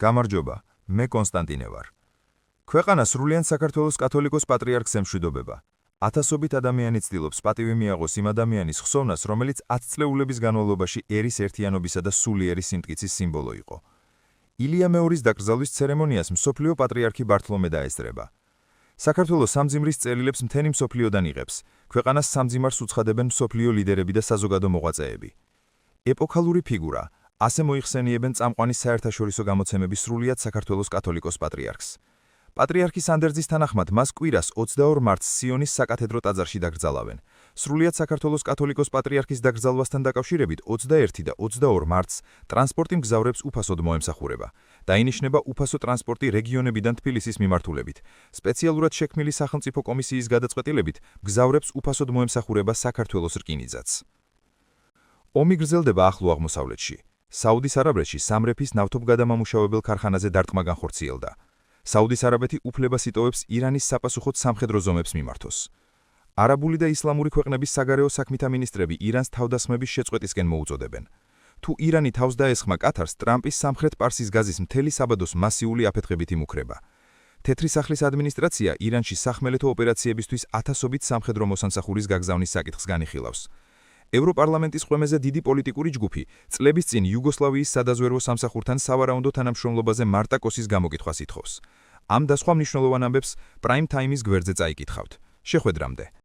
გამარჯობა, მე კონსტანტინე ვარ. ქვეყანა სრულიად საქართველოს კათოლიკოს პატრიარქს ემშვიდობება. ათასობით ადამიანი ცდილობს პატივი მიაღოს იმ ადამიანის ხსოვნას, რომელიც 10 წლეულების განმავლობაში ერის ერთიანობისა და სულიერი სიმტკიცის სიმბოლო იყო. ილია მეორის დაკრძალვის ცერემონიას მსოფლიო პატრიარქი ბართლომე დაესწრება. საქართველოს სამძიმრის წერილებს მთელი მსოფლიოდან იღებს. ქვეყანას სამძიმარს უცხადებენ მსოფლიო ლიდერები და საზოგადო მოღვაწეები. ეპოქალური ფიგურა, ასე მოიხსენიებენ წამყვანი საერთაშორისო გამოცემების სრულიად საქართველოს კათოლიკოს პატრიარქს. პატრიარქი სანდერძის თანახმად მას კვირას 22 მარტს სიონის საკათედრო ტაძარში დაკრძალავენ. სრულიად საქართველოს კათოლიკოს პატრიარქის დაკრძალვასთან დაკავშირებით 21 და 22 მარტს ტრანსპორტი მგზავრებს უფასოდ მოემსახურება. დაინიშნება უფასო ტრანსპორტი რეგიონებიდან თბილისის მიმართულებით. სპეციალურად შექმნილი სახელმწიფო კომისიის გადაწყვეტილებით მგზავრებს უფასოდ მოემსახურება საქართველოს რკინიგზაც. ომი გრძელდება ახლო აღმოსავლეთში. საუდის არაბეთში სამრეფის ნავთობგადამამუშავებელ ქარხანაზე დარტყმა განხორციელდა. საუდის არაბეთი უფლებას იტოვებს ირანის საპასუხოდ სამხედრო ზომებს მიმართოს. არაბული და ისლამური ქვეყნების საგარეო საქმეთა მინისტრები ირანს თავდასხმების შეწყვეტისკენ მოუწოდებენ. თუ ირანი თავს დაესხმა კათარს, ტრამპის სამხრეთ პარსის გაზის მთელი საბადოს მასიური აფეთქებით იმუქრება. თეთრი სახლის ადმინისტრაცია ირანში სახმელეთო ოპერაციებისთვის ათასობით სამხედრო მოსამსახურის გაგზავნის საკითხს განიხილავს. ევროპარლამენტის ყმეზე დიდი პოლიტიკური ჯგუფი წლების წინ იუგოსლავიის სადაზვერვო სამსახურთან სავარაუნდო თანამშრომლობაზე მარტა კოსის გამოკითხვას ითხოვს. ამ და სხვა მნიშვნელოვან ამბებს პრაიმ ტაიმის გვერდზე წაიკითხავთ. შეხვედრამდე.